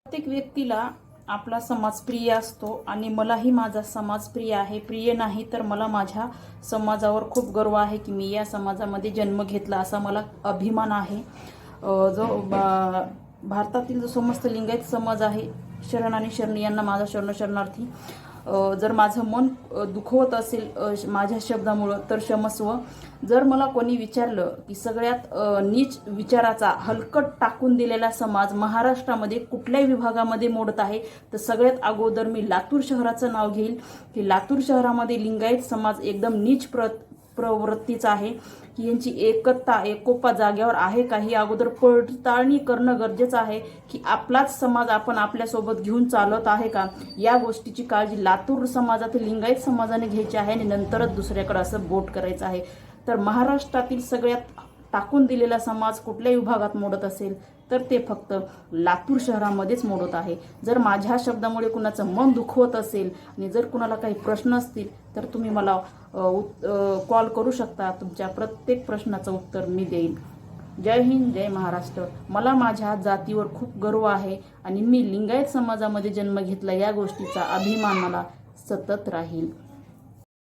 प्रत्येक व्यक्तीला आपला समाज प्रिय असतो आणि मलाही माझा समाज प्रिय आहे. प्रिय नाही तर मला माझ्या समाजावर खूप गर्व आहे की मी या समाजामध्ये जन्म घेतला, असा मला अभिमान आहे. भारतातील जो समस्त लिंगायत समाज आहे, शरण आणि शरणी यांना माझा शरणार्थी. जर माझं मन दुखवत असेल माझ्या शब्दामुळं तर क्षमस्व. जर मला कोणी विचारलं की सगळ्यात नीच विचाराचा हलकट टाकून दिलेला समाज महाराष्ट्रामध्ये कुठल्याही विभागामध्ये मोडत आहे, तर सगळ्यात अगोदर मी लातूर शहराचं नाव घेईल की लातूर शहरामध्ये लिंगायत समाज एकदम नीच प्रवृत्तीचा आहे. की यांची एकता एकोपा जाग्यावर आहे का, ही अगोदर पडताळणी करणं गरजेचं आहे की आपलाच समाज आपण आपल्यासोबत घेऊन चालत आहे का, या गोष्टीची काळजी लातूर समाजातील लिंगायत समाजाने घ्यायची आहे आणि नंतरच दुसऱ्याकडे असं बोट करायचं आहे. तर महाराष्ट्रातील सगळ्यात टाकून दिलेला समाज कुठल्याही विभागात मोडत असेल तर ते फक्त लातूर शहरामध्येच मोडत आहे. जर माझ्या शब्दामुळे कुणाचं मन दुखवत असेल आणि जर कुणाला काही प्रश्न असतील तर तुम्ही मला कॉल करू शकता. तुमच्या प्रत्येक प्रश्नाचं उत्तर मी देईन. जय हिंद, जय महाराष्ट्र. मला माझ्या जातीवर खूप गर्व आहे आणि मी लिंगायत समाजामध्ये जन्म घेतला, या गोष्टीचा अभिमान मला सतत राहील.